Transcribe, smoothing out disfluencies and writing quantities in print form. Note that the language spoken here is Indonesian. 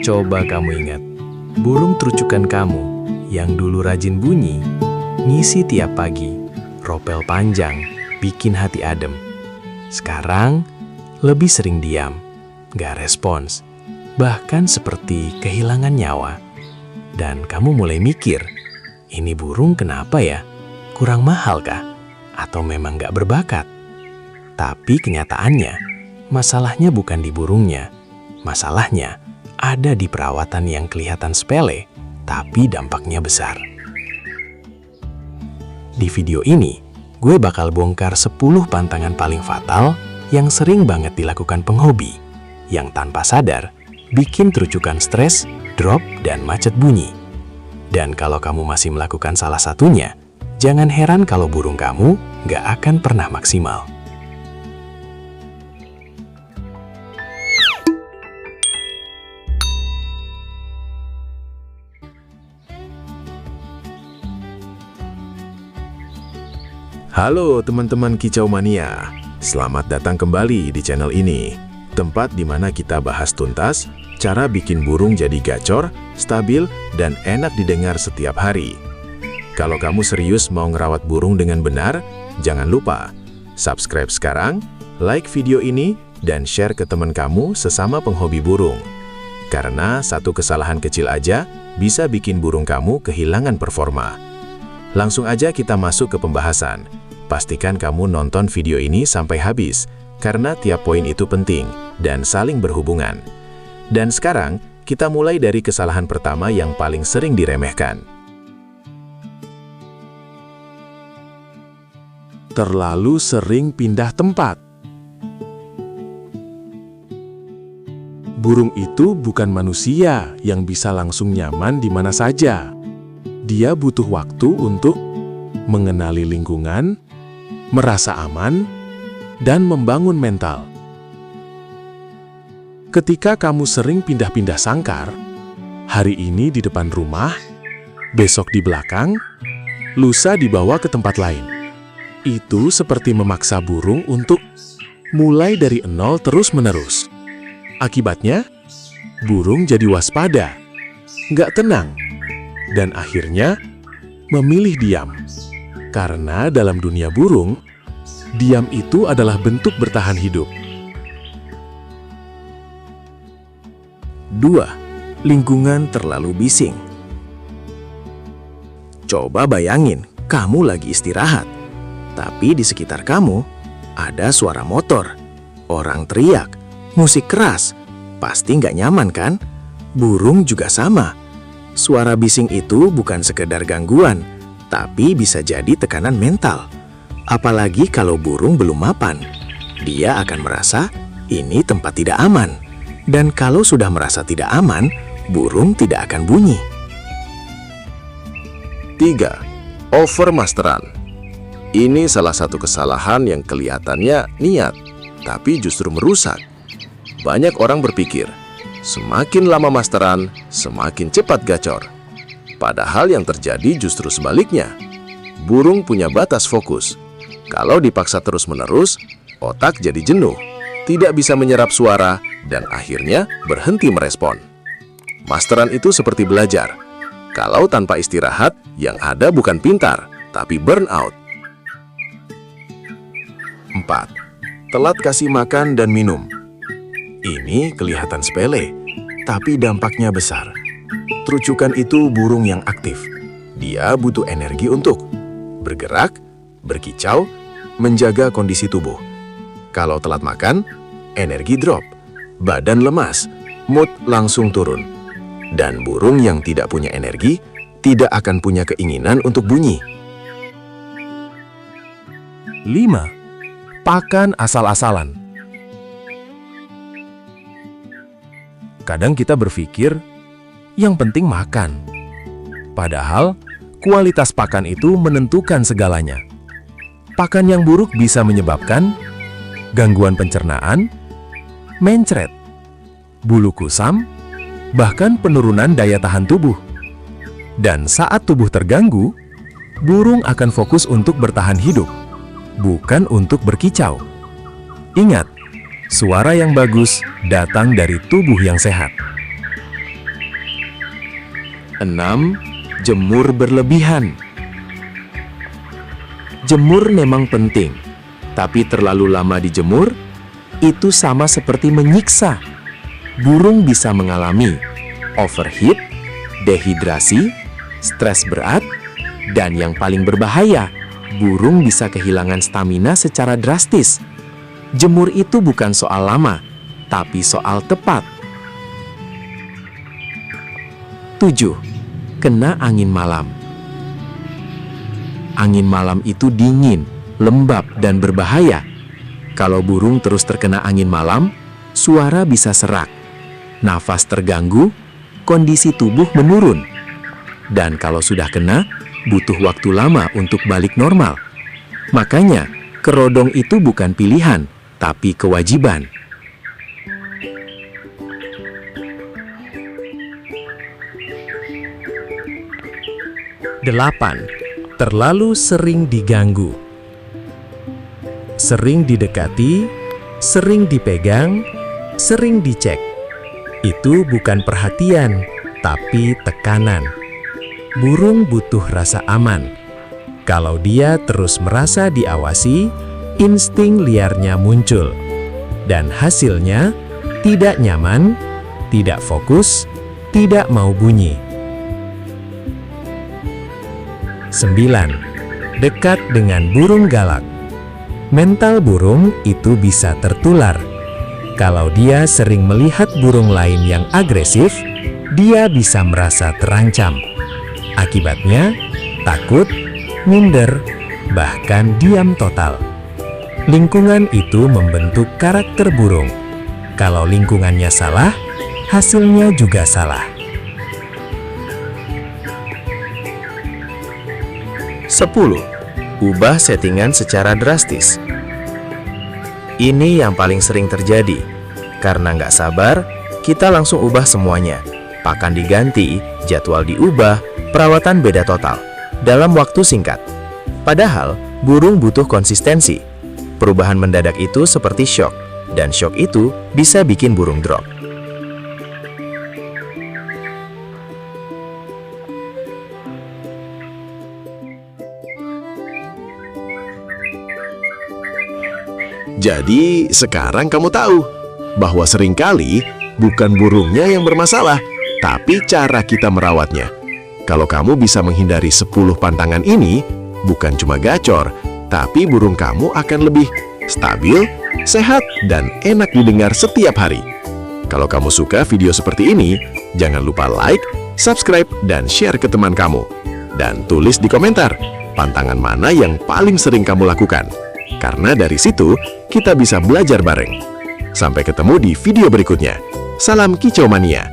Coba kamu ingat, burung terucukan kamu yang dulu rajin bunyi, ngisi tiap pagi, ropel panjang, bikin hati adem. Sekarang, lebih sering diam, gak respons, bahkan seperti kehilangan nyawa. Dan kamu mulai mikir, ini burung kenapa ya? Kurang mahal kah? Atau memang gak berbakat? Tapi kenyataannya, masalahnya bukan di burungnya. Masalahnya ada di perawatan yang kelihatan sepele, tapi dampaknya besar. Di video ini, gue bakal bongkar 10 pantangan paling fatal yang sering banget dilakukan penghobi, yang tanpa sadar bikin terucukan stres, drop, dan macet bunyi. Dan kalau kamu masih melakukan salah satunya, jangan heran kalau burung kamu gak akan pernah maksimal. Halo teman-teman Kicau Mania, selamat datang kembali di channel ini, tempat di mana kita bahas tuntas cara bikin burung jadi gacor, stabil, dan enak didengar setiap hari. Kalau kamu serius mau ngerawat burung dengan benar, jangan lupa subscribe sekarang, like video ini, dan share ke teman kamu sesama penghobi burung. Karena satu kesalahan kecil aja bisa bikin burung kamu kehilangan performa. Langsung aja kita masuk ke pembahasan. Pastikan kamu nonton video ini sampai habis, karena tiap poin itu penting dan saling berhubungan. Dan sekarang, kita mulai dari kesalahan pertama yang paling sering diremehkan. Terlalu sering pindah tempat. Burung itu bukan manusia yang bisa langsung nyaman di mana saja. Dia butuh waktu untuk mengenali lingkungan, merasa aman, dan membangun mental. Ketika kamu sering pindah-pindah sangkar, hari ini di depan rumah, besok di belakang, lusa dibawa ke tempat lain. Itu seperti memaksa burung untuk mulai dari nol terus-menerus. Akibatnya, burung jadi waspada, nggak tenang, dan akhirnya memilih diam. Karena dalam dunia burung, diam itu adalah bentuk bertahan hidup. 2. Lingkungan terlalu bising. Coba bayangin, kamu lagi istirahat, tapi di sekitar kamu ada suara motor, orang teriak, musik keras. Pasti nggak nyaman kan? Burung juga sama. Suara bising itu bukan sekedar gangguan, tapi bisa jadi tekanan mental. Apalagi kalau burung belum mapan. Dia akan merasa ini tempat tidak aman. Dan kalau sudah merasa tidak aman, burung tidak akan bunyi. 3. Overmasteran. Ini salah satu kesalahan yang kelihatannya niat, tapi justru merusak. Banyak orang berpikir, semakin lama masteran, semakin cepat gacor. Padahal yang terjadi justru sebaliknya. Burung punya batas fokus. Kalau dipaksa terus-menerus, otak jadi jenuh, tidak bisa menyerap suara, dan akhirnya berhenti merespon. Masteran itu seperti belajar. Kalau tanpa istirahat, yang ada bukan pintar, tapi burnout. 4. Telat kasih makan dan minum. Ini kelihatan sepele, tapi dampaknya besar. Terucukan itu burung yang aktif. Dia butuh energi untuk bergerak, berkicau, menjaga kondisi tubuh. Kalau telat makan, energi drop, badan lemas, mood langsung turun. Dan burung yang tidak punya energi, tidak akan punya keinginan untuk bunyi. 5. Pakan asal-asalan. Kadang kita berpikir, yang penting makan. Padahal, kualitas pakan itu menentukan segalanya. Pakan yang buruk bisa menyebabkan gangguan pencernaan, mencret, bulu kusam, bahkan penurunan daya tahan tubuh. Dan saat tubuh terganggu, burung akan fokus untuk bertahan hidup, bukan untuk berkicau. Ingat, suara yang bagus datang dari tubuh yang sehat. 6. Jemur berlebihan. Jemur memang penting, tapi terlalu lama dijemur itu sama seperti menyiksa. Burung bisa mengalami overheat, dehidrasi, stres berat, dan yang paling berbahaya, burung bisa kehilangan stamina secara drastis. Jemur itu bukan soal lama, tapi soal tepat. 7. Kena angin malam. Angin malam itu dingin, lembab, dan berbahaya. Kalau burung terus terkena angin malam, suara bisa serak, nafas terganggu, kondisi tubuh menurun. Dan kalau sudah kena, butuh waktu lama untuk balik normal. Makanya, kerodong itu bukan pilihan, tapi kewajiban. Delapan. Terlalu sering diganggu. Sering didekati, sering dipegang, sering dicek. Itu bukan perhatian, tapi tekanan. Burung butuh rasa aman. Kalau dia terus merasa diawasi, insting liarnya muncul. Dan hasilnya tidak nyaman, tidak fokus, tidak mau bunyi. 9. Dekat dengan burung galak. Mental burung itu bisa tertular. Kalau dia sering melihat burung lain yang agresif, dia bisa merasa terancam. Akibatnya, takut, minder, bahkan diam total. Lingkungan itu membentuk karakter burung. Kalau lingkungannya salah, hasilnya juga salah. 10. Ubah settingan secara drastis. Ini yang paling sering terjadi. Karena nggak sabar, kita langsung ubah semuanya. Pakan diganti, jadwal diubah, perawatan beda total, dalam waktu singkat. Padahal, burung butuh konsistensi. Perubahan mendadak itu seperti shock, dan shock itu bisa bikin burung drop. Jadi, sekarang kamu tahu bahwa seringkali bukan burungnya yang bermasalah, tapi cara kita merawatnya. Kalau kamu bisa menghindari 10 pantangan ini, bukan cuma gacor, tapi burung kamu akan lebih stabil, sehat, dan enak didengar setiap hari. Kalau kamu suka video seperti ini, jangan lupa like, subscribe, dan share ke teman kamu. Dan tulis di komentar, pantangan mana yang paling sering kamu lakukan. Karena dari situ, kita bisa belajar bareng. Sampai ketemu di video berikutnya. Salam Kicau Mania.